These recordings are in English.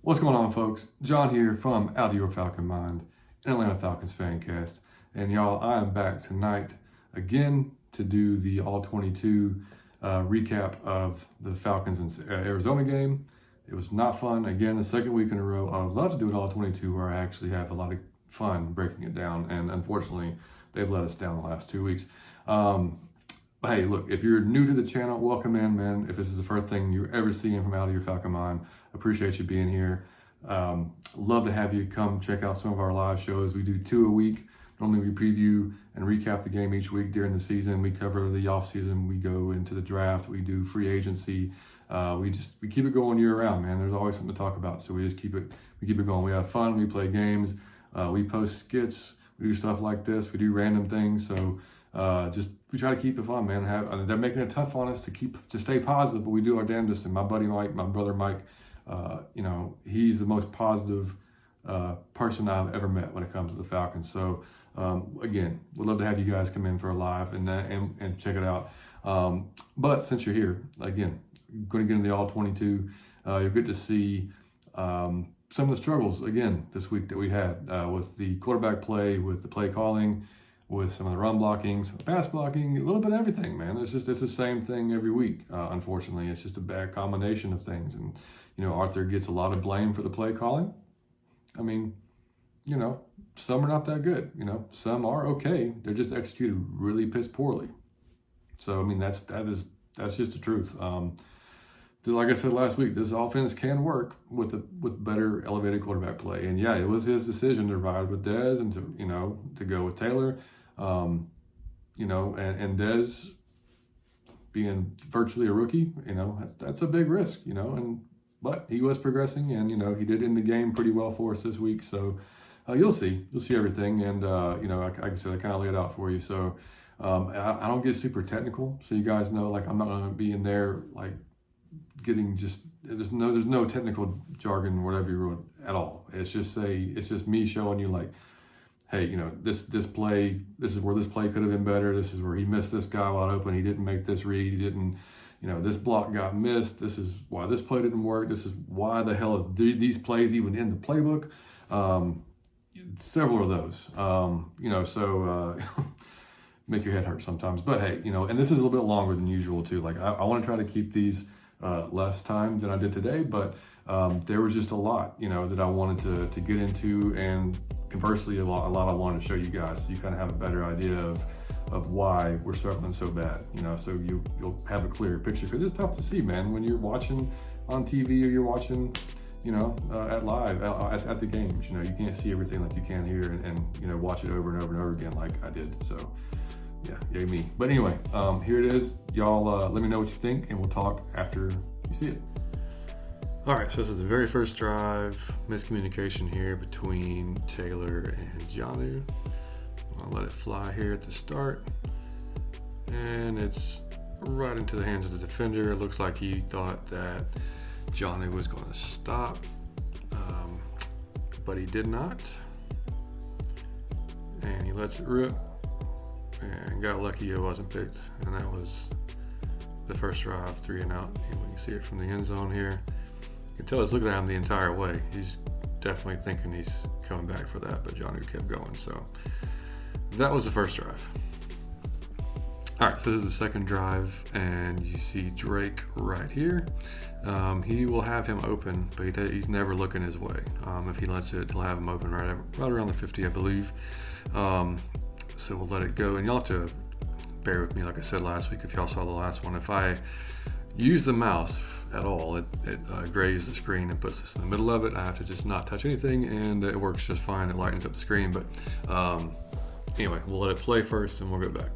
What's going on, folks? John here from Out of Your Falcon Mind, an Atlanta Falcons fancast. And y'all, I am back tonight again to do the All-22 recap of the Falcons and Arizona game. It was not fun. Again, the second week in a row. I would love to do it All-22 where I actually have a lot of fun breaking it down. And unfortunately, they've let us down the last 2 weeks. But hey, look, if you're new to the channel, welcome in, man. If this is the first thing you're ever seeing from Out of Your Falcon Mind, appreciate you being here. Love to have you come check out some of our live shows. We do 2 a week. Normally we preview and recap the game each week during the season. We cover the off season. We go into the draft. We do free agency. We keep it going year round, man. There's always something to talk about. So we just keep it going. We have fun. We play games. We post skits. We do stuff like this. We do random things. So we try to keep it fun, man. They're making it tough on us to stay positive, but we do our damnedest. And my buddy Mike, my brother Mike, he's the most positive person I've ever met when it comes to the Falcons. So again, we'd love to have you guys come in for a live and check it out. But since you're here, again, going to get into the All-22. You'll get to see some of the struggles again this week that we had with the quarterback play, with the play calling, with some of the run blocking, some pass blocking, a little bit of everything, man. It's the same thing every week. Unfortunately, it's just a bad combination of things. And, Arthur gets a lot of blame for the play calling. I mean, some are not that good. Some are okay. They're just executed really piss poorly. So, I mean, that's just the truth. Like I said last week, this offense can work with better elevated quarterback play. And yeah, it was his decision to ride with Dez and to go with Taylor. And Dez being virtually a rookie, that's a big risk, but he was progressing and, he did end the game pretty well for us this week. So you'll see everything. And, like I said, I kind of lay it out for you. So I don't get super technical. So you guys know, like, I'm not going to be in there, like, getting there's no technical jargon, whatever you wrote at all. It's just me showing you, like, hey, this play, this is where this play could have been better. This is where he missed this guy wide open. He didn't make this read. He didn't, this block got missed. This is why this play didn't work. This is why the hell is these plays even in the playbook. Several of those, so make your head hurt sometimes. But hey, and this is a little bit longer than usual too. Like I want to try to keep these less time than I did today, but there was just a lot, that I wanted to get into, and conversely, a lot I wanted to show you guys, so you kind of have a better idea of why we're struggling so bad, so you'll have a clearer picture, because it's tough to see, man, when you're watching on TV or you're watching, at live at the games. You can't see everything like you can here and watch it over and over and over again like I did. So yeah, me. But anyway, here it is. Y'all let me know what you think, and we'll talk after you see it. All right, so this is the very first drive. Miscommunication here between Taylor and Jonnu. I'll let it fly here at the start. And it's right into the hands of the defender. It looks like he thought that Jonnu was going to stop, but he did not. And he lets it rip. And got lucky it wasn't picked. And that was the first drive, 3 and out. And we can see it from the end zone here. You can tell he's looking at him the entire way. He's definitely thinking he's coming back for that, but Jonnu kept going. So that was the first drive. All right, so this is the second drive, and you see Drake right here. He will have him open, but he's never looking his way. If he lets it, he'll have him open right around the 50, I believe. So we'll let it go, and you'll have to bear with me. Like I said last week, if y'all saw the last one, if I use the mouse at all, it grays the screen and puts this in the middle of it. I have to just not touch anything, and it works just fine. It lightens up the screen, but anyway, we'll let it play first, and we'll go back.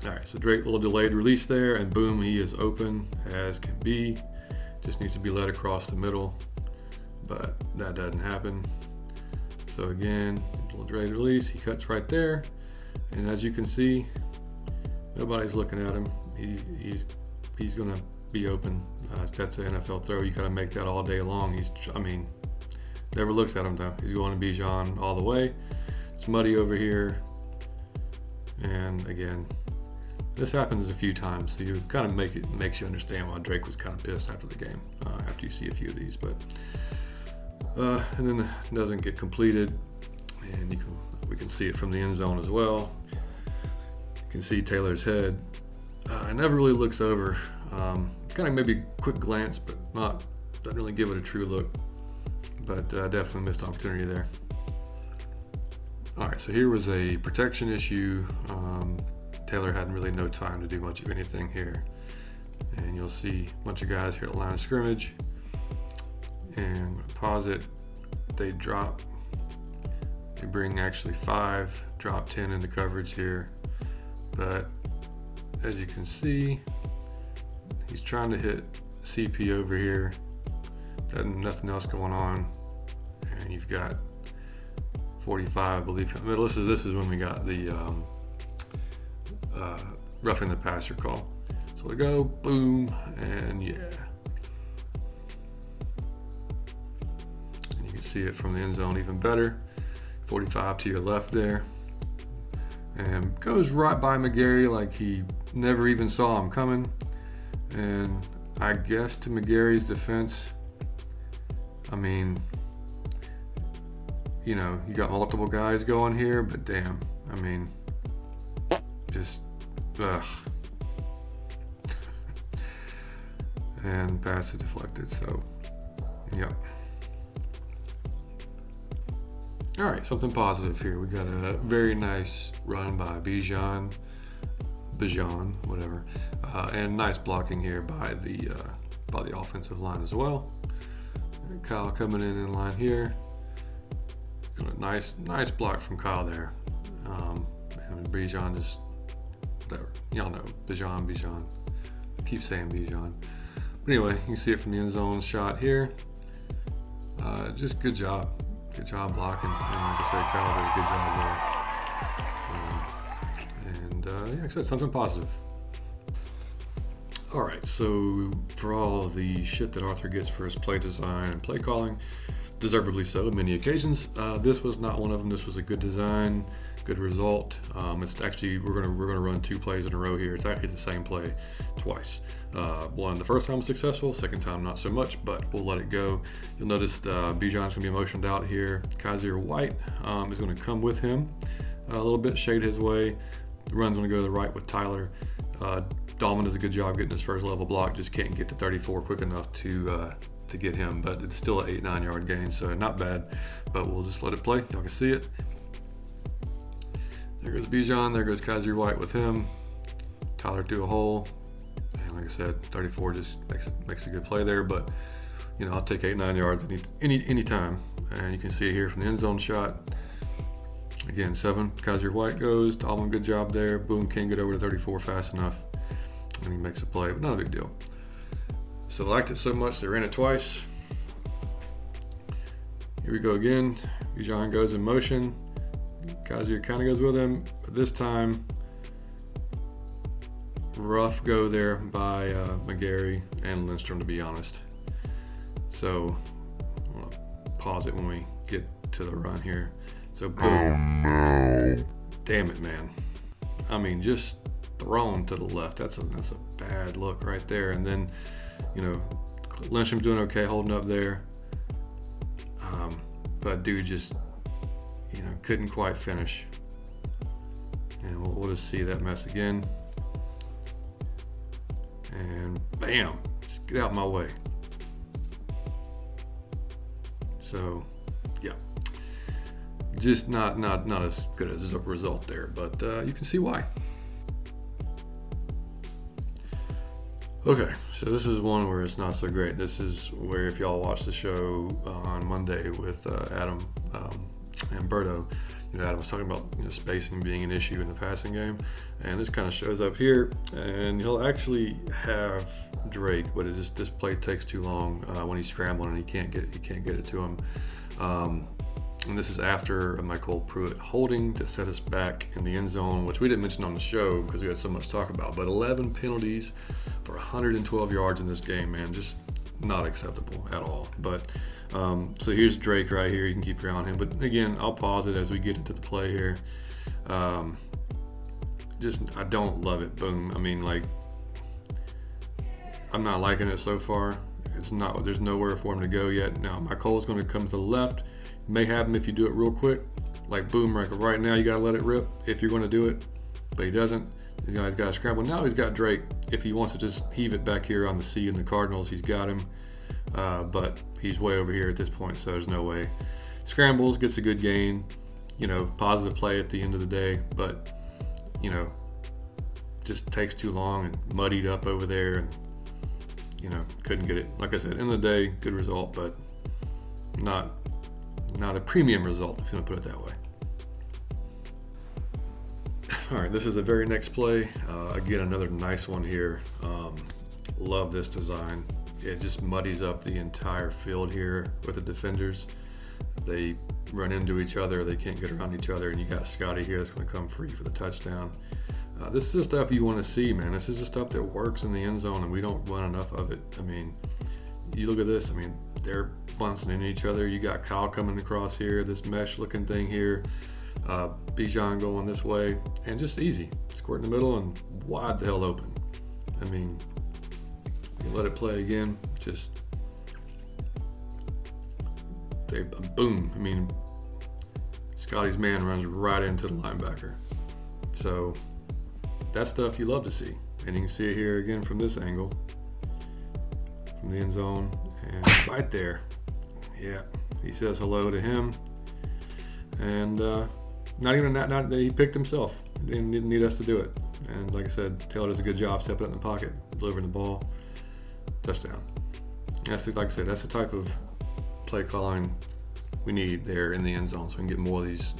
All right, so Drake, a little delayed release there, and boom, he is open as can be. Just needs to be led across the middle, but that doesn't happen. So again, a little delayed release, he cuts right there, and as you can see, nobody's looking at him. He's gonna be open. That's an NFL throw. You gotta make that all day long. Never looks at him though. He's going to Bijan all the way. It's muddy over here, and again, This happens a few times, so you kind of makes you understand why Drake was kind of pissed after the game, after you see a few of these. But and then it doesn't get completed, and we can see it from the end zone as well. You can see Taylor's head. It never really looks over. Kind of maybe a quick glance, but doesn't really give it a true look. But definitely missed opportunity there. All right, so here was a protection issue. Taylor had really no time to do much of anything here. And you'll see a bunch of guys here at the line of scrimmage. And pause it. They drop. They bring actually 5, drop 10 into coverage here. But as you can see, he's trying to hit CP over here. Got nothing else going on. And you've got 45, I believe. This is when we got the roughing the passer call. So we go, boom, and yeah. And you can see it from the end zone even better. 45 to your left there. And goes right by McGarry like he never even saw him coming. And I guess to McGarry's defense, I mean, you know, you got multiple guys going here, but damn, I mean, just, ugh. And pass it deflected, so, yep. All right, something positive here. We got a very nice run by Bijan, whatever, and nice blocking here by the offensive line as well. And Kyle coming in line here. Nice block from Kyle there. And Bijan just, whatever, y'all know, Bijan. I keep saying Bijan. But anyway, you can see it from the end zone shot here. Just good job blocking. And like I said, Kyle did a good job there. Like I said, something positive. All right, so for all the shit that Arthur gets for his play design and play calling, deservedly so on many occasions, this was not one of them. This was a good design, good result. It's actually, we're gonna run 2 plays in a row here. It's actually the same play twice. One, the first time was successful, second time not so much, but we'll let it go. You'll notice Bijan's gonna be motioned out here. Kaiser White is gonna come with him a little bit, shade his way. The run's gonna go to the right with Tyler. Dahlman does a good job getting his first level block, just can't get to 34 quick enough to get him, but it's still an 8-9 yard gain, so not bad, but we'll just let it play. Y'all can see it. There goes Bijan, there goes Kaiser White with him. Tyler through a hole, and like I said, 34 just makes a good play there, but you know, I'll take 8-9 yards any time. And you can see it here from the end zone shot. Again, 7, Kaiser White goes, Dahlman, good job there. Boom, can't get over to 34 fast enough, and he makes a play, but not a big deal. So they liked it so much, they ran it twice. Here we go again. Bijan goes in motion. Kaiser kind of goes with him, but this time, rough go there by McGarry and Lindstrom, to be honest. So I'm gonna pause it when we get to the run here. So boom. Oh no. Damn it, man. I mean, just thrown to the left. That's a bad look right there. And then, you know, Lindstrom's doing okay holding up there. But dude just, you know, couldn't quite finish. And we'll just see that mess again. And bam, just get out of my way. So, yeah. Just not as good as a result there, but you can see why. Okay, so this is one where it's not so great. This is where, if y'all watch the show on Monday with Adam and Berto, you know, Adam was talking about, you know, spacing being an issue in the passing game, and this kind of shows up here. And he'll actually have Drake, but this play takes too long when he's scrambling and he can't get it to him. And this is after Michael Pruitt holding to set us back in the end zone, which we didn't mention on the show because we had so much to talk about. But 11 penalties for 112 yards in this game, man, just not acceptable at all. But so here's Drake right here. You can keep your eye on him. But again, I'll pause it as we get into the play here. I don't love it. Boom. I mean, like, I'm not liking it so far. There's nowhere for him to go yet. Now, my Cole's going to come to the left. May happen if you do it real quick. Like, boom, right now you got to let it rip if you're going to do it. But he doesn't. He's got to scramble. Now he's got Drake. If he wants to just heave it back here on the C in the Cardinals, he's got him. But he's way over here at this point, so there's no way. Scrambles, gets a good gain. Positive play at the end of the day. But, just takes too long and muddied up over there. And, couldn't get it. Like I said, end of the day, good result, but not a premium result, if you want to put it that way. All right, this is the very next play. Again, another nice one here. Love this design. It just muddies up the entire field here with the defenders. They run into each other. They can't get around each other, and you got Scotty here that's going to come free for the touchdown. This is the stuff you want to see, man. This is the stuff that works in the end zone, and we don't run enough of it. I mean, you look at this. I mean, they're bouncing into each other. You got Kyle coming across here, this mesh-looking thing here. Bijan going this way, and just easy. Squirt in the middle and wide the hell open. I mean, you let it play again, just boom. I mean, Scotty's man runs right into the linebacker. So that's stuff you love to see. And you can see it here again from this angle, from the end zone, and right there. Yeah, he says hello to him, and not even that. He picked himself. Didn't need us to do it. And like I said, Taylor does a good job stepping up in the pocket, delivering the ball, touchdown. That's like I said, that's the type of play calling we need there in the end zone, so we can get more of these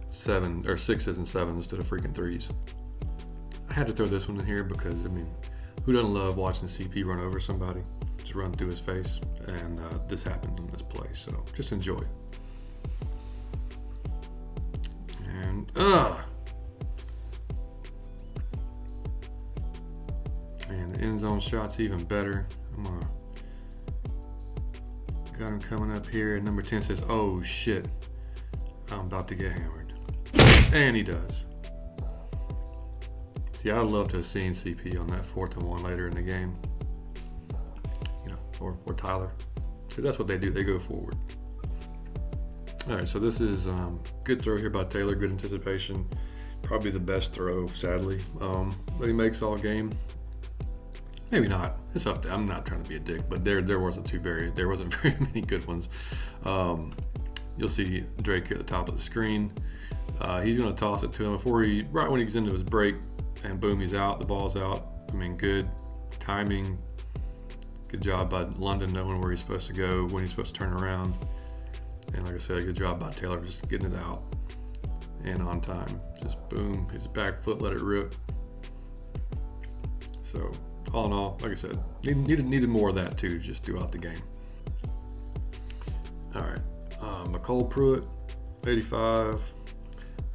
7 or 6s and 7s instead of freaking 3s. I had to throw this one in here because, I mean, who doesn't love watching CP run over somebody, just run through his face? And this happens in this play, so just enjoy it. And and the end zone shot's even better. Got him coming up here. Number 10 says, "Oh shit, I'm about to get hammered," and he does. See, I'd love to have seen CP on that 4th and 1 later in the game, or Tyler, because that's what they do. They go forward. All right, so this is good throw here by Taylor. Good anticipation. Probably the best throw, sadly, that he makes all game. Maybe not. It's up there. I'm not trying to be a dick, but there wasn't very many good ones. You'll see Drake here at the top of the screen. He's going to toss it to him right when he gets into his break, and boom, he's out. The ball's out. I mean, good timing. Good job by London knowing where he's supposed to go, when he's supposed to turn around. And like I said, good job by Taylor just getting it out and on time. Just boom, his back foot, let it rip. So all in all, like I said, needed more of that too, just throughout the game. All right, McCole Pruitt, 85.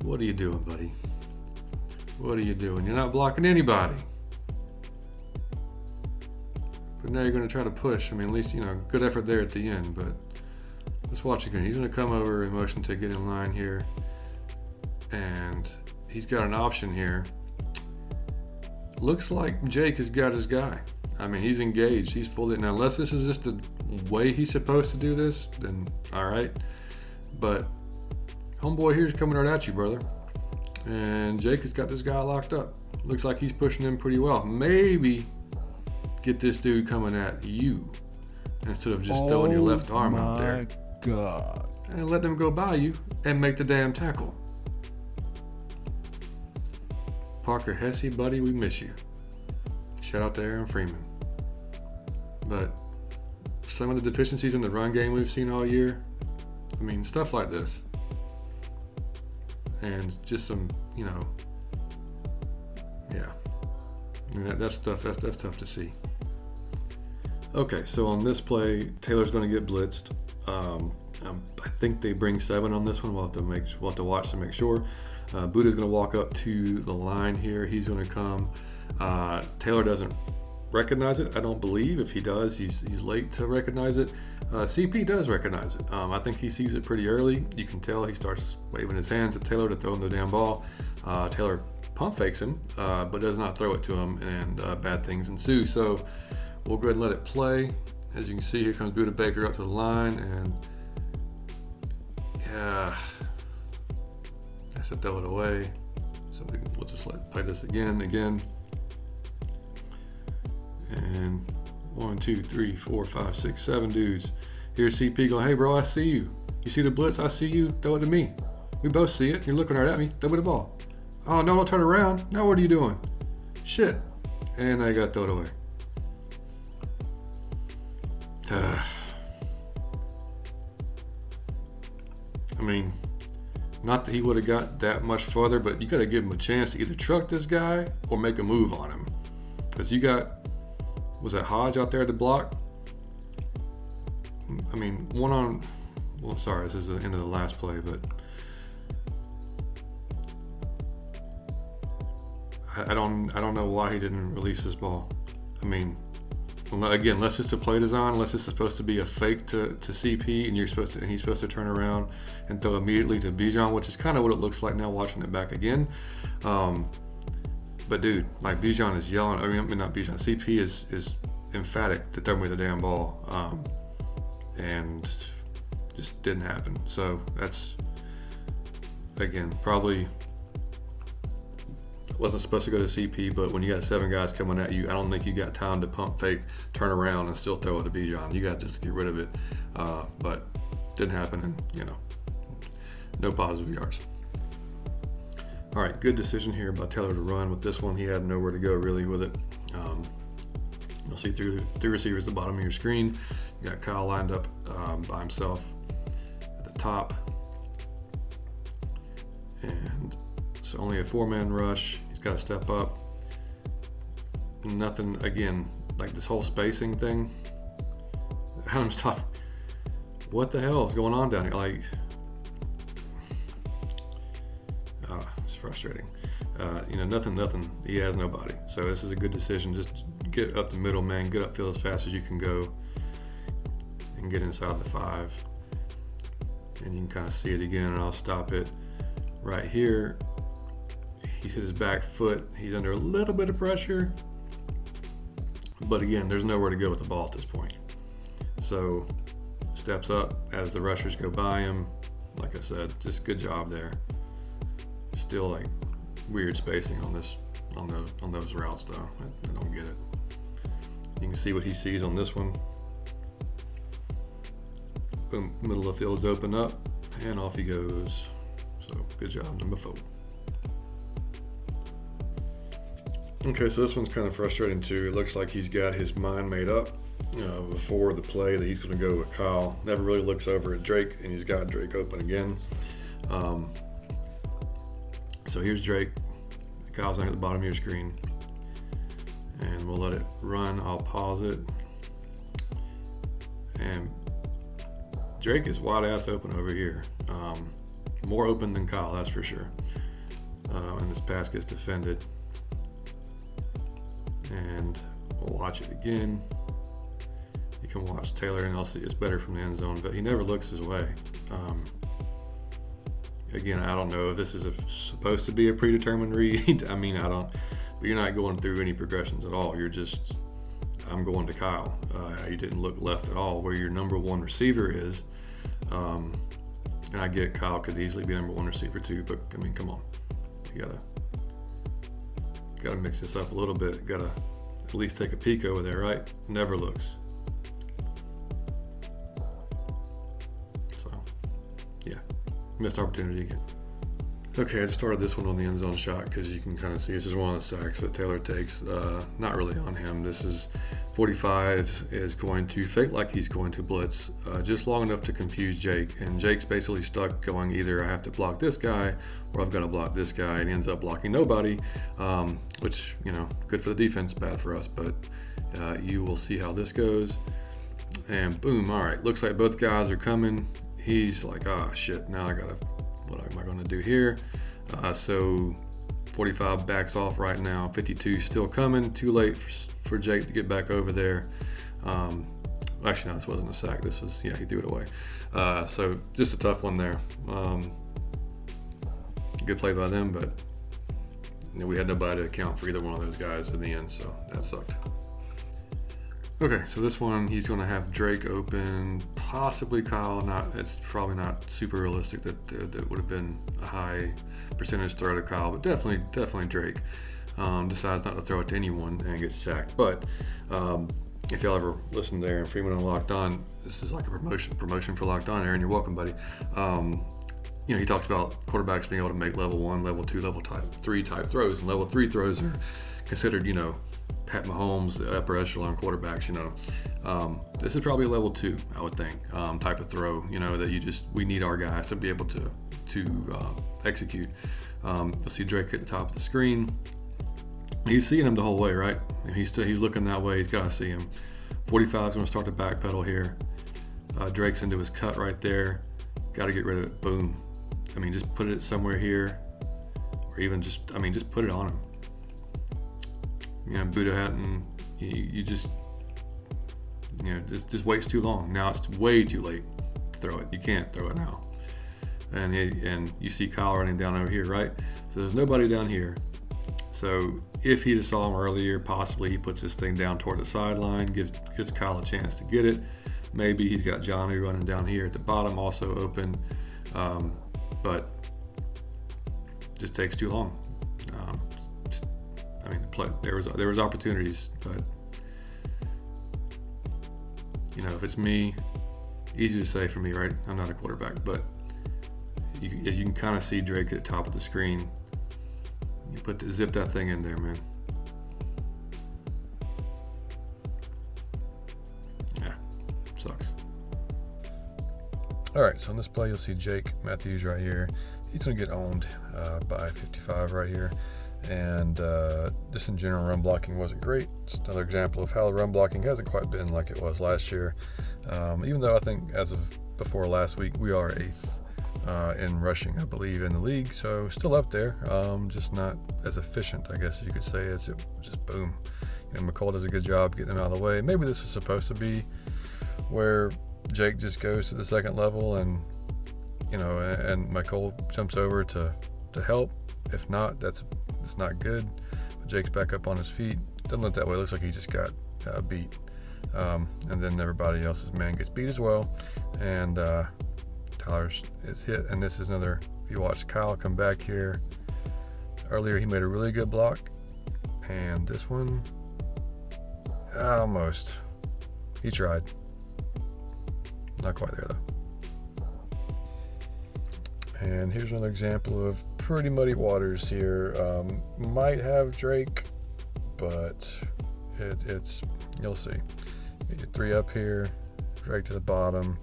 What are you doing, buddy? What are you doing? You're not blocking anybody. But now you're going to try to push. I mean, at least, good effort there at the end, but let's watch again. He's going to come over in motion to get in line here, and he's got an option here. Looks like Jake has got his guy. I mean, he's engaged. He's fully. Now, unless this is just the way he's supposed to do this, then all right. But homeboy here's coming right at you, brother. And Jake has got this guy locked up. Looks like he's pushing him pretty well. Maybe get this dude coming at you instead of just throwing your left arm out there. Oh my God. And let them go by you and make the damn tackle. Parker Hesse, buddy, we miss you. Shout out to Aaron Freeman. But some of the deficiencies in the run game we've seen all year, I mean, stuff like this. And just some, yeah. I mean, that's tough to see. Okay, so on this play, Taylor's going to get blitzed. I think they bring 7 on this one. We'll have to watch to make sure. Buddha's going to walk up to the line here. He's going to come. Taylor doesn't recognize it. I don't believe. If he does, he's late to recognize it. CP does recognize it. I think he sees it pretty early. You can tell he starts waving his hands at Taylor to throw him the damn ball. Taylor pump fakes him, but does not throw it to him, and bad things ensue. So we'll go ahead and let it play. As you can see, here comes Buda Baker up to the line, and yeah, has to throw it away. So we'll just play this again. And 1, 2, 3, 4, 5, 6, 7 dudes. Here's CP going, hey bro, I see you. You see the blitz? I see you. Throw it to me. We both see it. You're looking right at me. Throw me the ball. Oh, no, don't turn around. Now what are you doing? Shit. And I got to throw it away. I mean, not that he would have got that much farther, but you got to give him a chance to either truck this guy or make a move on him. Because you got, was that Hodge out there at the block? I mean, sorry, this is the end of the last play, but I don't know why he didn't release this ball. I mean, again, unless it's a play design, unless it's supposed to be a fake to CP, and he's supposed to turn around and throw immediately to Bijan, which is kind of what it looks like now watching it back again. But dude, like Bijan is yelling. I mean not Bijan. CP is emphatic to throw me the damn ball, and just didn't happen. So that's, again, probably wasn't supposed to go to CP, but when you got 7 guys coming at you, I don't think you got time to pump fake, turn around, and still throw it to Bijan. You got to just get rid of it, but didn't happen, and no positive yards. All right, good decision here by Taylor to run with this one. He had nowhere to go really with it. You'll see three receivers at the bottom of your screen. You got Kyle lined up by himself at the top, and so only a 4-man rush. He's got to step up. Nothing, again, like this whole spacing thing. Adam's top. What the hell is going on down here? Like, it's frustrating. Nothing. He has nobody. So this is a good decision. Just get up the middle, man. Get upfield as fast as you can go, and get inside the 5. And you can kind of see it again. And I'll stop it right here. He's hit his back foot. He's under a little bit of pressure. But again, there's nowhere to go with the ball at this point. So steps up as the rushers go by him. Like I said, just good job there. Still like weird spacing on those routes though. I don't get it. You can see what he sees on this one. Boom, middle of the field is open up, and off he goes. So good job, number 4. Okay, so this one's kind of frustrating too. It looks like he's got his mind made up before the play that he's going to go with Kyle. Never really looks over at Drake, and he's got Drake open again. So here's Drake. Kyle's at the bottom of your screen, and we'll let it run. I'll pause it, and Drake is wide ass open over here. More open than Kyle, that's for sure. And this pass gets defended. And we'll watch it again. You can watch Taylor, and I'll see it's better from the end zone, but he never looks his way. Again, I don't know if this is supposed to be a predetermined read. I mean, I don't, but you're not going through any progressions at all. You're just, I'm going to Kyle. You didn't look left at all where your number 1 receiver is. And I get Kyle could easily be number 1 receiver too, but I mean, come on. You gotta mix this up a little bit. Gotta at least take a peek over there, right? Never looks. So, yeah, missed opportunity again. Okay, I just started this one on the end zone shot because you can kind of see this is one of the sacks that Taylor takes. Not really on him. This is 45 is going to fake like he's going to blitz just long enough to confuse Jake. And Jake's basically stuck going either I have to block this guy or I've got to block this guy, and he ends up blocking nobody, which, good for the defense, bad for us. But you will see how this goes. And boom, all right, looks like both guys are coming. He's like, shit, now what am I going to do here? So 45 backs off right now. 52 still coming. Too late for Jake to get back over there. Actually, no, this wasn't a sack. This was, he threw it away. So just a tough one there. Good play by them, but we had nobody to account for either one of those guys in the end, so that sucked. Okay, so this one, he's going to have Drake open, possibly Kyle. It's probably not super realistic that would have been a high percentage throw to Kyle, but definitely Drake decides not to throw it to anyone and gets sacked. But if y'all ever listen to Aaron Freeman on Locked On, this is like a promotion for Locked On. Aaron, you're welcome, buddy. He talks about quarterbacks being able to make level 1, level 2, level 3 type throws, and level 3 throws are considered, Pat Mahomes, the upper echelon quarterbacks. This is probably a level 2, I would think, type of throw. That we need our guys to be able to execute. You'll see Drake at the top of the screen. He's seeing him the whole way, right? He's looking that way. He's got to see him. 45 is going to start to backpedal here. Drake's into his cut right there. Got to get rid of it. Boom. Just put it somewhere here, or even just put it on him. Buddha Hatton, you just waits too long. Now it's way too late to throw it. You can't throw it now. And you see Kyle running down over here, right? So there's nobody down here. So if he just saw him earlier, possibly he puts this thing down toward the sideline, gives Kyle a chance to get it. Maybe he's got Johnny running down here at the bottom, also open, but just takes too long. There was opportunities, but if it's me, easy to say for me, right? I'm not a quarterback, but you can kind of see Drake at the top of the screen. You zip that thing in there, man. Yeah, sucks. All right, so in this play, you'll see Jake Matthews right here. He's going to get owned by 55 right here. And just in general, run blocking wasn't great. It's another example of how the run blocking hasn't quite been like it was last year. Even though I think as of before last week, we are 8th in rushing, I believe, in the league. So still up there, just not as efficient, I guess you could say, as it just boom. McCall does a good job getting them out of the way. Maybe this was supposed to be where Jake just goes to the second level and McCall jumps over to help. If not, it's not good. But Jake's back up on his feet. Doesn't look that way. It looks like he just got beat. And then everybody else's man gets beat as well. And Tyler is hit. And this is another, if you watch Kyle come back here, earlier he made a really good block. And this one, almost. He tried. Not quite there, though. And here's another example of pretty muddy waters here. Might have Drake, but it's you'll see. You get 3 up here, Drake to the bottom.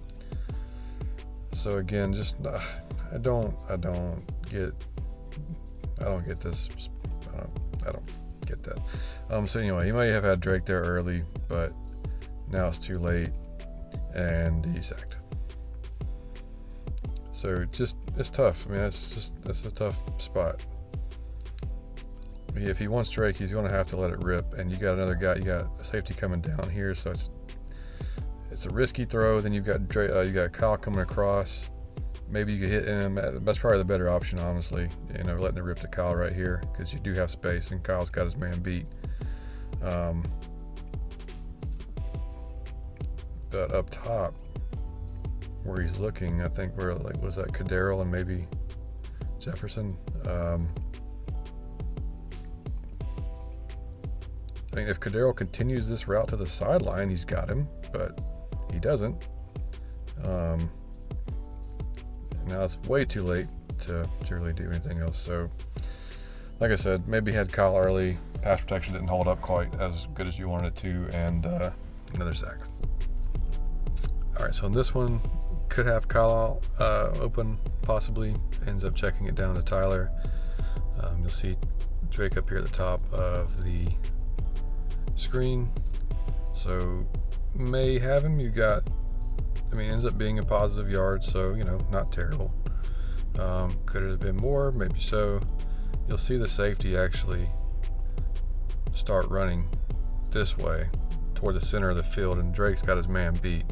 So again, just I don't get this. I don't get that. So anyway, he might have had Drake there early, but now it's too late, and he's sacked. So it's tough. That's a tough spot. If he wants Drake, he's going to have to let it rip. And you got another guy. You got a safety coming down here, so it's a risky throw. Then you've got Drake, you got Kyle coming across. Maybe you could hit him. That's probably the better option, honestly. Letting it rip to Kyle right here because you do have space, and Kyle's got his man beat. But up top, where he's looking, I think was that Cardinals and maybe Jefferson. If Cardinals continues this route to the sideline, he's got him, but he doesn't. Now it's way too late to really do anything else. So, like I said, maybe had Kyle early. Pass protection didn't hold up quite as good as you wanted it to, and another sack. All right, so in this one, could have Kyle open, possibly. Ends up checking it down to Tyler. You'll see Drake up here at the top of the screen. So may have him. Ends up being a positive yard, so not terrible. Could it have been more? Maybe so. you'll see the safety actually start running this way toward the center of the field, and Drake's got his man beat.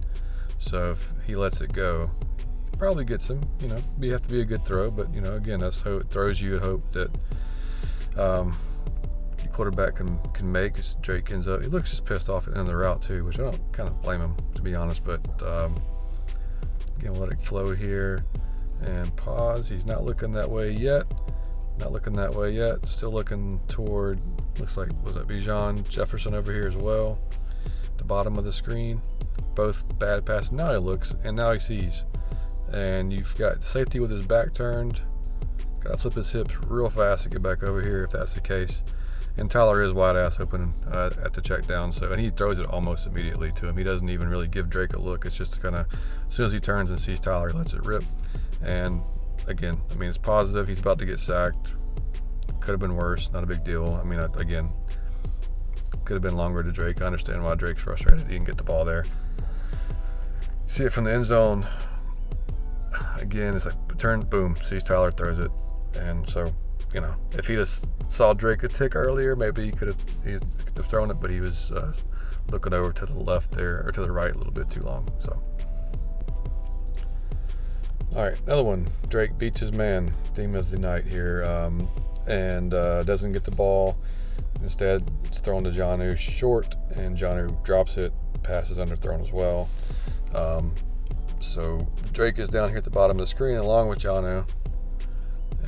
So if he lets it go, he probably gets him. You have to be a good throw, but again, that's how it throws you at hope that your quarterback can make. As Drake ends up, he looks just pissed off at the end of the route too, which I don't kind of blame him, to be honest. But again, we'll let it flow here and pause. He's not looking that way yet. Still looking toward, looks like, was that Bijan Jefferson over here as well? The bottom of the screen. Both bad passes. Now he looks, and now he sees. And you've got the safety with his back turned. Got to flip his hips real fast to get back over here if that's the case. And Tyler is wide ass open at the check down. And he throws it almost immediately to him. He doesn't even really give Drake a look. It's just kind of, as soon as he turns and sees Tyler, he lets it rip. And again, it's positive. He's about to get sacked. Could have been worse. Not a big deal. Again, could have been longer to Drake. I understand why Drake's frustrated. He didn't get the ball there. See it from the end zone. Again, it's like turn, boom, sees Tyler, throws it. And so, if he just saw Drake a tick earlier, maybe he could have thrown it, but he was looking over to the left there, or to the right a little bit too long. So, all right, another one. Drake beats his man. Theme of the night here. And doesn't get the ball. Instead, it's thrown to Jonnu short, and Jonnu drops it. Pass is underthrown as well. So Drake is down here at the bottom of the screen along with Jonnu,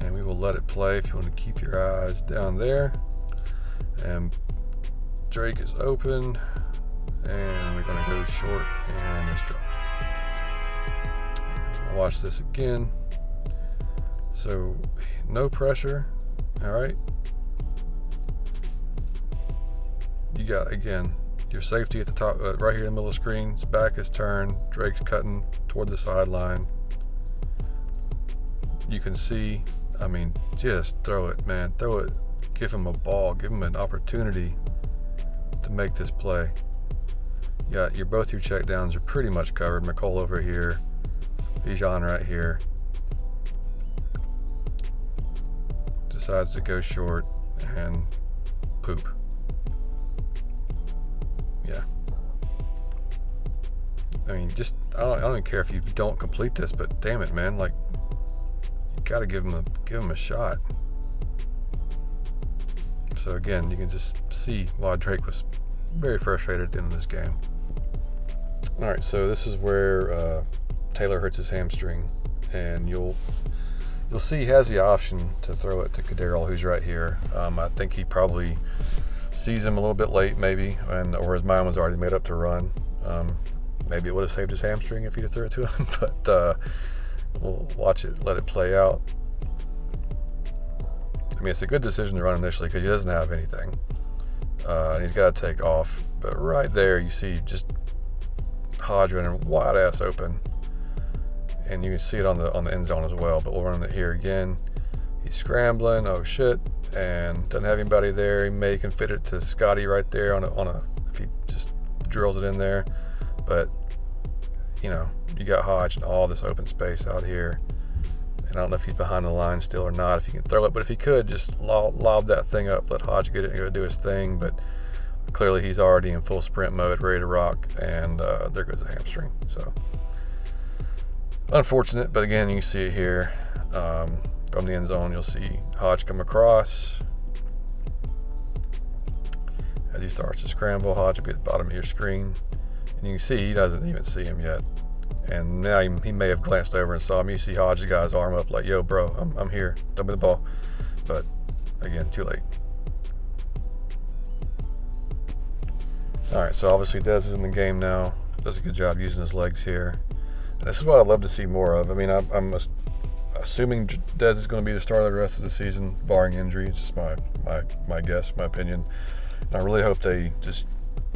and we will let it play if you want to keep your eyes down there. And Drake is open, and we're going to go short, and it's dropped. Watch this again. So no pressure. All right. You got, again, your safety at the top, right here in the middle of the screen. His back is turned. Drake's cutting toward the sideline. You can see, just throw it, man. Throw it. Give him a ball. Give him an opportunity to make this play. Both your check downs are pretty much covered. McCall over here. Bijan right here. Decides to go short and poop. Yeah. I don't even care if you don't complete this, but damn it, man, you gotta give him a shot. So again, you can just see why Drake was very frustrated at the end of this game. All right, so this is where Taylor hurts his hamstring, and you'll see he has the option to throw it to Kadarius, who's right here. I think he probably sees him a little bit late, maybe, or his mind was already made up to run. Maybe it would have saved his hamstring if he'd have threw it to him, but we'll watch it, let it play out. It's a good decision to run initially because he doesn't have anything, and he's got to take off. But right there, you see just Hodge running wide ass open. And you can see it on the end zone as well, but we'll run it here again. He's scrambling, oh shit, and doesn't have anybody there. He may can fit it to Scotty right there on a if he just drills it in there. But you got Hodge and all this open space out here. And I don't know if he's behind the line still or not, if he can throw it, but if he could, just lob that thing up, let Hodge get it and go do his thing. But clearly he's already in full sprint mode, ready to rock, and there goes the hamstring. So unfortunate, but again, you can see it here from the end zone. You'll see Hodge come across as he starts to scramble. Hodge will be at the bottom of your screen, and you can see he doesn't even see him yet. And now he may have glanced over and saw him. You see Hodge's got his arm up like, "Yo, bro, I'm here. Throw me the ball." But again, too late. All right, so obviously Dez is in the game now. Does a good job using his legs here. And this is what I'd love to see more of. I'm assuming Dez is going to be the starter the rest of the season, barring injury. It's just my guess, my opinion. And I really hope they just,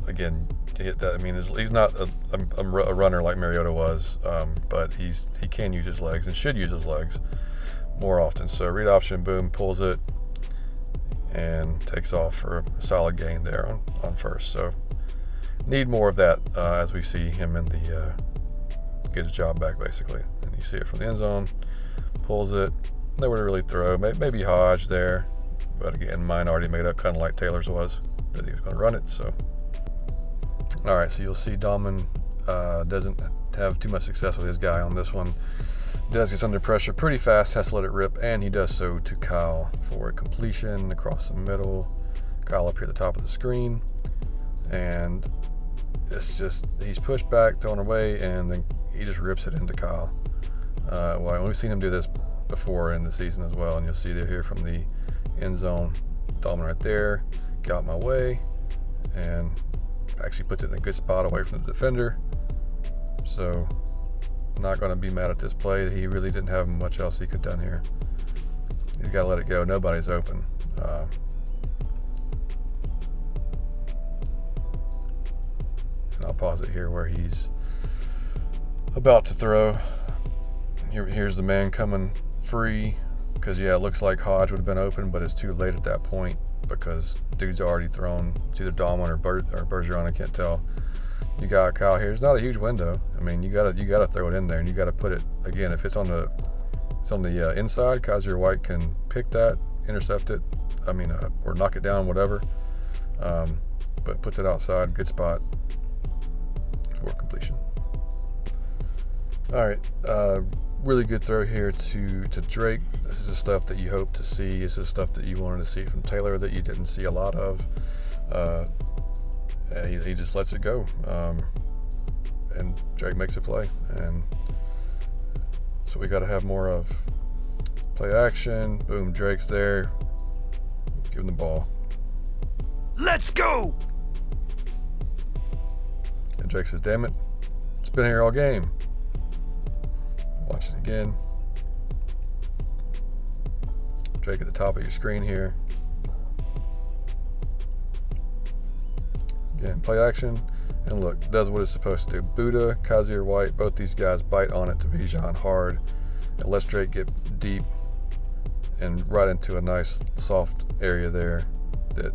again, hit that. He's not a runner like Mariota was, but he can use his legs and should use his legs more often. So read option, boom, pulls it, and takes off for a solid gain there on first. So need more of that as we see him in the get his job back, basically. And you see it from the end zone, pulls it, nowhere to really throw. Maybe Hodge there, But again, mine already made up, kind of like Taylor's was, that he was going to run it. So, all right, so you'll see Dahlman doesn't have too much success with his guy on this one. Dez gets under pressure pretty fast, has to let it rip, and he does so to Kyle for a completion across the middle. Kyle up here at the top of the screen, and it's just, he's pushed back, thrown away, and then he just rips it into Kyle. Well, we've seen him do this before in the season as well, and you'll see they're here from the end zone. Dahlman right there, get out my way, and actually puts it in a good spot away from the defender. So, not going to be mad at this play. He really didn't have much else he could have done here. He's got to let it go. Nobody's open. And I'll pause it here where he's about to throw. Here's the man coming free, because yeah, it looks like Hodge would have been open, but it's too late at that point because dude's already thrown. It's either Dahlman or Bergeron, I can't tell. You got Kyle here. It's not a huge window. I mean, you gotta throw it in there, and you gotta put it again. If it's on the inside, Kaiser White can pick that, intercept it. I mean, or knock it down, whatever. But puts it outside, good spot for completion. All right, really good throw here to Drake. This is the stuff that you hope to see. This is stuff that you wanted to see from Taylor that you didn't see a lot of. He just lets it go, and Drake makes a play, and so we got to have more of play action. Boom, Drake's there. Give him the ball. Let's go! And Drake says, "Damn it, it's been here all game." Watch it again. Drake at the top of your screen here. Again, play action, and look, does what it's supposed to do. Buddha, Kaiser White, both these guys bite on it to Bijan hard. It lets Drake get deep and right into a nice soft area there that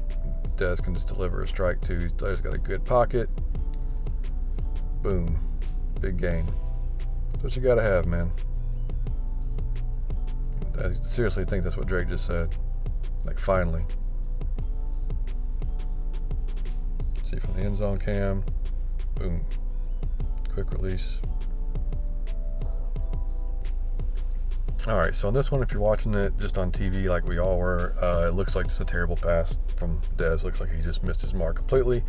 Dez can just deliver a strike to. He's got a good pocket. Boom. Big gain. That's what you got to have, man. I seriously think that's what Drake just said. Like, finally. See from the end zone cam. Boom. Quick release. All right, so on this one, if you're watching it just on TV like we all were, it looks like just a terrible pass from Dez. Looks like he just missed his mark completely.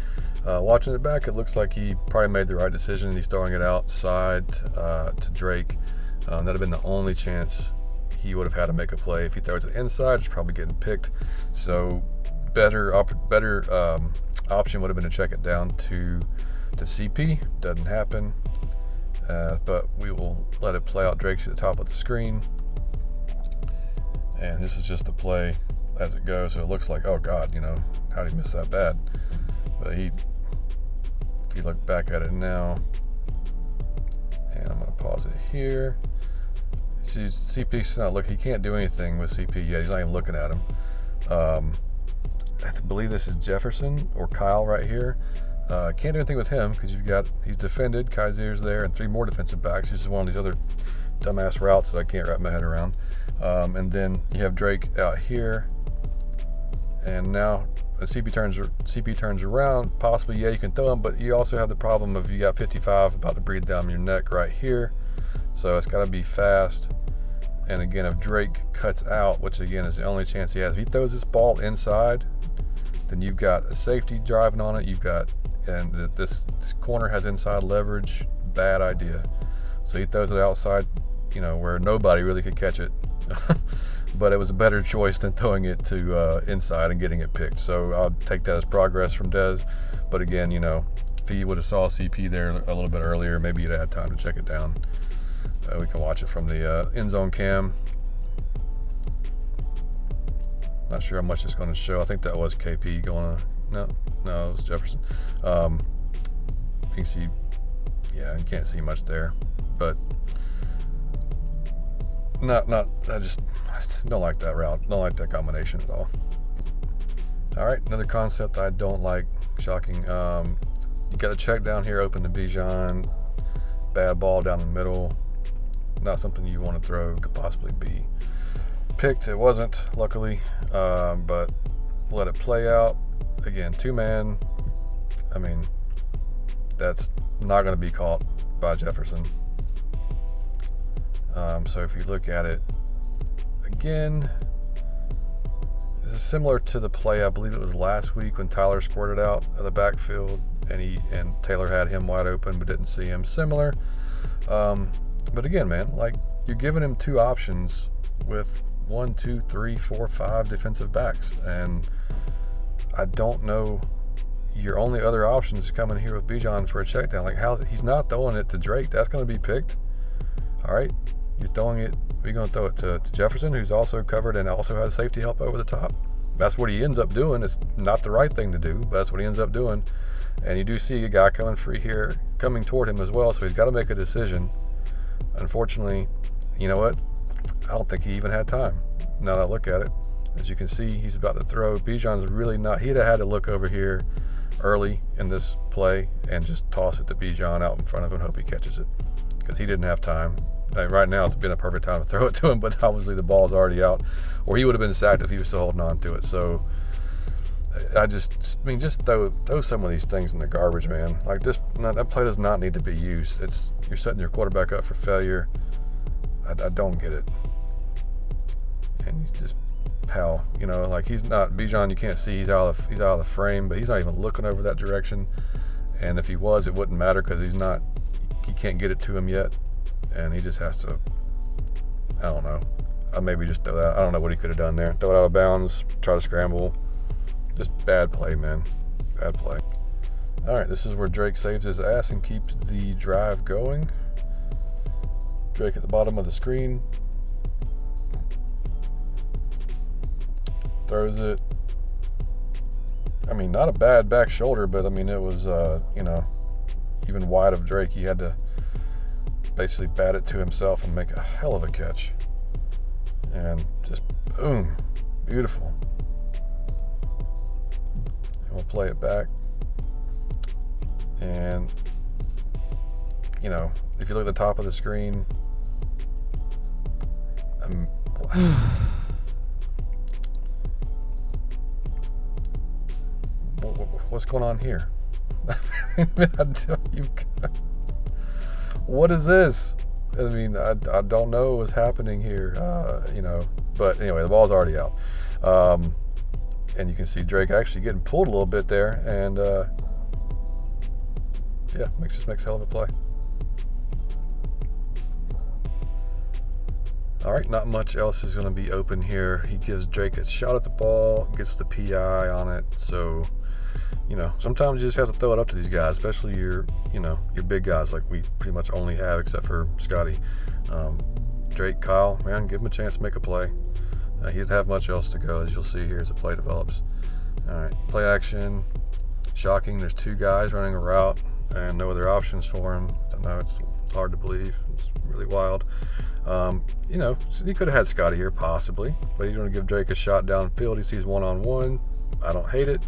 Watching it back, it looks like he probably made the right decision. He's throwing it outside to Drake. That'd have been the only chance he would have had to make a play. If he throws it inside, it's probably getting picked. So better option would have been to check it down to CP. Doesn't happen. But we will let it play out. Drake's at the top of the screen. And this is just the play as it goes. So it looks like, oh God, how did he miss that bad? But if you look back at it now, and I'm going to pause it here. See, CP's not looking. He can't do anything with CP yet. He's not even looking at him. I believe this is Jefferson or Kyle right here. Can't do anything with him because he's defended. Kaiser's there and three more defensive backs. This is one of these other dumbass routes that I can't wrap my head around. And then you have Drake out here, and now CP turns around. Possibly, yeah, you can throw him, but you also have the problem of you got 55 about to breathe down your neck right here. So it's got to be fast. And again, if Drake cuts out, which again is the only chance he has, if he throws this ball inside, then you've got a safety driving on it. And this corner has inside leverage. Bad idea. So he throws it outside, where nobody really could catch it. But it was a better choice than throwing it to inside and getting it picked. So I'll take that as progress from Dez. But again, if he would have saw CP there a little bit earlier, maybe he'd have had time to check it down. We can watch it from the end zone cam. Not sure how much it's going to show. I think that was KP going to... No, it was Jefferson. You can see... Yeah, you can't see much there. But... I just don't like that route. Don't like that combination at all. All right, another concept I don't like. Shocking. You got a check down here, open to Bijan. Bad ball down the middle. Not something you want to throw. Could possibly be picked. It wasn't, luckily, but let it play out. Again, 2-man. I mean, that's not going to be caught by Jefferson. So if you look at it again, this is similar to the play, I believe it was last week when Tyler squirted out of the backfield and Taylor had him wide open but didn't see him. Similar. But again, man, like, you're giving him 2 options with 1, 2, 3, 4, 5 defensive backs, and I don't know. Your only other option is coming here with Bijan for a check down. Like, he's not throwing it to Drake. That's going to be picked. All right, you're throwing it. We're going to throw it to Jefferson, who's also covered and also has safety help over the top. That's what he ends up doing. It's not the right thing to do, but that's what he ends up doing. And you do see a guy coming free here, coming toward him as well, so he's got to make a decision. Unfortunately, you know what? I don't think he even had time. Now that I look at it, as you can see, he's about to throw. Bijan's really not. He'd have had to look over here early in this play and just toss it to Bijan out in front of him and hope he catches it, because he didn't have time. Right now, it's been a perfect time to throw it to him, but obviously the ball's already out, or he would have been sacked if he was still holding on to it. So just throw some of these things in the garbage, man. Like that play does not need to be used. You're setting your quarterback up for failure. I don't get it. And he's just like, he's not Bijan. You can't see he's out of the frame, but he's not even looking over that direction. And if he was, it wouldn't matter because he can't get it to him yet, and he just has to. I don't know. I maybe just throw that. I don't know what he could have done there. Throw it out of bounds. Try to scramble. Just bad play, man. Bad play. All right, this is where Drake saves his ass and keeps the drive going. Drake at the bottom of the screen. Throws it. I mean, not a bad back shoulder, but I mean, it was, even wide of Drake. He had to basically bat it to himself and make a hell of a catch. And just boom. Beautiful. And we'll play it back. And, if you look at the top of the screen, what's going on here? What is this? I mean, I don't know what's happening here, But anyway, the ball's already out. And you can see Drake actually getting pulled a little bit there. And, makes a hell of a play. All right, not much else is going to be open here. He gives Drake a shot at the ball, gets the PI on it. So, sometimes you just have to throw it up to these guys, especially your big guys like we pretty much only have except for Scotty. Drake, Kyle, man, give him a chance to make a play. He doesn't have much else to go, as you'll see here as the play develops. All right, play action. Shocking, there's 2 guys running a route and no other options for him. I know it's hard to believe. It's really wild. He could have had Scotty here possibly, but he's going to give Drake a shot downfield. He sees 1-on-1. I don't hate it.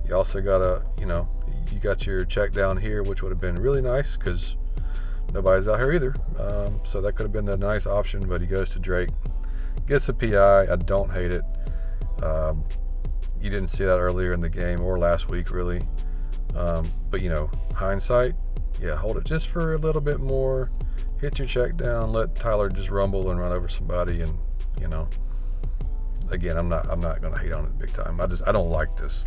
You also got you got your check down here, which would have been really nice because nobody's out here either. So that could have been a nice option, but he goes to Drake, gets a PI. I don't hate it. You didn't see that earlier in the game or last week, really. But hindsight, hold it just for a little bit more. Hit your check down, let Tyler just rumble and run over somebody, and again, I'm not going to hate on it big time. I don't like this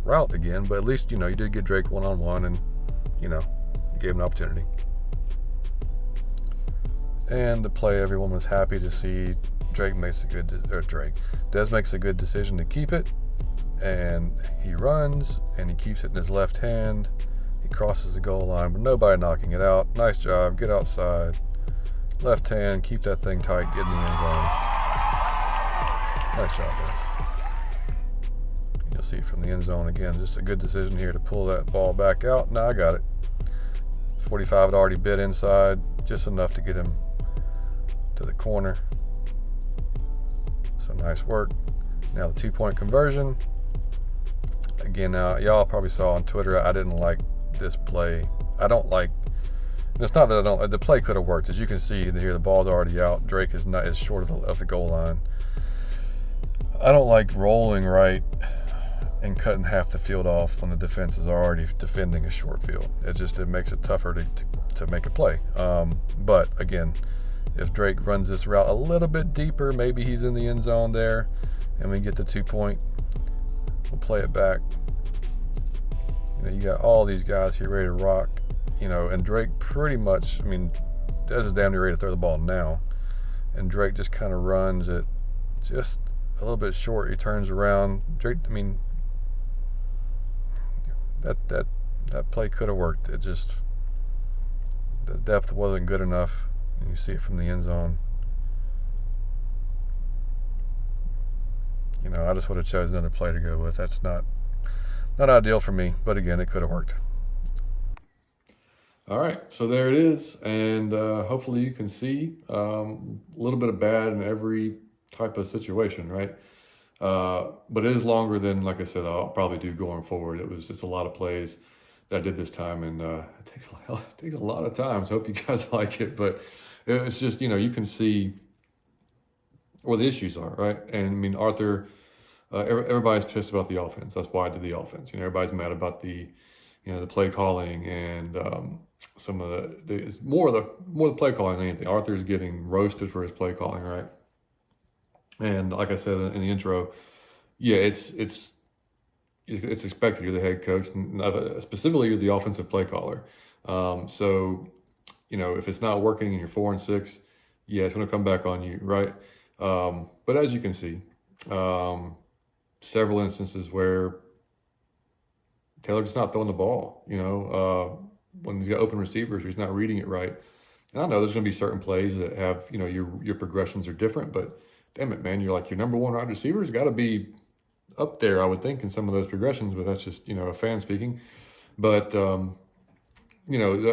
route again, but at least you did get Drake 1-on-1 and gave him an opportunity. And the play, everyone was happy to see. Des makes a good decision to keep it, and he runs and he keeps it in his left hand. He crosses the goal line with nobody knocking it out. Nice job. Get outside. Left hand. Keep that thing tight. Get in the end zone. Nice job, guys. You'll see from the end zone again. Just a good decision here to pull that ball back out. Now I got it. 45 had already bit inside. Just enough to get him to the corner. So nice work. Now the 2-point conversion. Again, y'all probably saw on Twitter, I didn't like this play. I don't like And it's not that I don't. The play could have worked, as you can see here. The ball's already out. Drake is not as short of the goal line. I don't like rolling right and cutting half the field off when the defense is already defending a short field. It makes it tougher to make a play. But again, if Drake runs this route a little bit deeper, maybe he's in the end zone there, and we get the 2-point. We'll play it back. You got all these guys here ready to rock. And Drake pretty much, Dez is damn near ready to throw the ball now. And Drake just kind of runs it just a little bit short. He turns around. Drake, that play could have worked. The depth wasn't good enough. You see it from the end zone. I just would have chosen another play to go with. That's not ideal for me, but again, it could have worked. All right, so there it is, and hopefully you can see a little bit of bad in every type of situation, right? But it is longer than, like I said, I'll probably do going forward. It was just a lot of plays that I did this time, and it takes a lot of time. So I hope you guys like it, but it's just, you can see where the issues are, right? And Arthur, everybody's pissed about the offense. That's why I did the offense. Everybody's mad about the play calling and some of it's more the play calling than anything. Arthur's getting roasted for his play calling, right? And like I said in the intro, yeah, it's expected. You're the head coach, and specifically you're the offensive play caller. So if it's not working and you're 4-6, yeah, it's going to come back on you, right? But as you can see, several instances where Taylor's just not throwing the ball, when he's got open receivers, he's not reading it right. And I know there's going to be certain plays that have, your progressions are different, but damn it, man, your number one wide receiver has got to be up there, I would think, in some of those progressions, but that's just, a fan speaking. But, but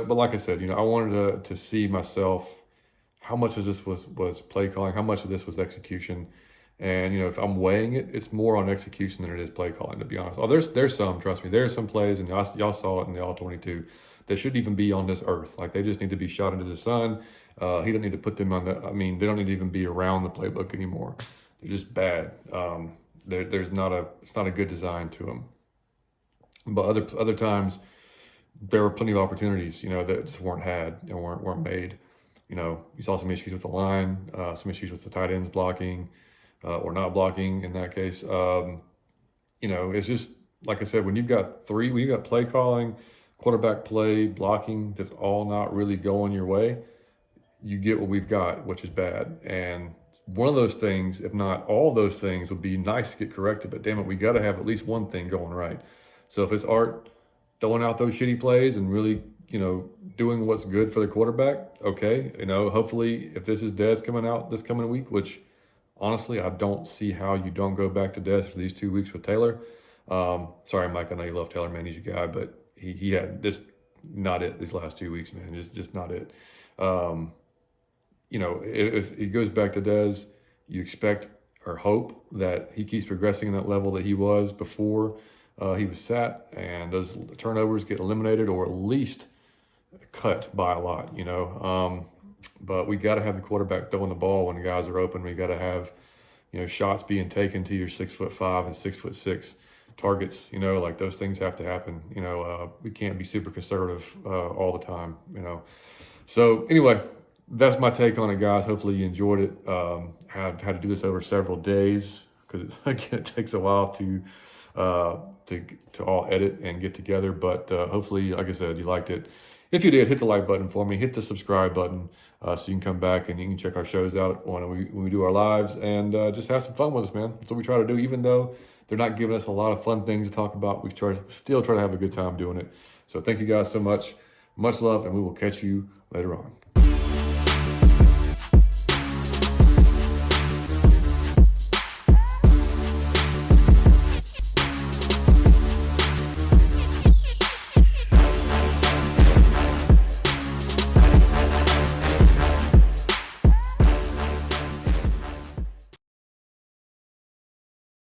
like I said, I wanted to see myself, how much of this was play calling, how much of this was execution. And, if I'm weighing it, it's more on execution than it is play calling, to be honest. Oh, there's some, trust me, there's some plays, and y'all saw it in the All-22, that shouldn't even be on this earth. Like, they just need to be shot into the sun. He doesn't need to put them on they don't need to even be around the playbook anymore. They're just bad. It's not a good design to them. But other times, there were plenty of opportunities, that just weren't had and weren't made. You saw some issues with the line, some issues with the tight ends blocking, or not blocking in that case. It's just, like I said, when you've got play calling, quarterback play, blocking, that's all not really going your way, you get what we've got, which is bad. And one of those things, if not all those things, would be nice to get corrected, but damn it, we got to have at least one thing going right. So if it's Art throwing out those shitty plays and really, doing what's good for the quarterback, okay. Hopefully if this is Dez coming out this coming week, which honestly, I don't see how you don't go back to Dez for these 2 weeks with Taylor. Sorry, Mike, I know you love Taylor, man. He's your guy, but he had just not it these last 2 weeks, man. Just not it. If he goes back to Dez, you expect or hope that he keeps progressing in that level that he was before he was sat, and those turnovers get eliminated or at least cut by a lot, But we got to have the quarterback throwing the ball when the guys are open. We got to have, shots being taken to your 6'5" and 6'6" targets. Like those things have to happen. We can't be super conservative all the time. So anyway, that's my take on it, guys. Hopefully you enjoyed it. Had to do this over several days because again, it takes a while to all edit and get together. But hopefully, like I said, you liked it. If you did, hit the like button for me. Hit the subscribe button so you can come back and you can check our shows out when we do our lives and just have some fun with us, man. That's what we try to do. Even though they're not giving us a lot of fun things to talk about, we still try to have a good time doing it. So thank you guys so much. Much love, and we will catch you later on.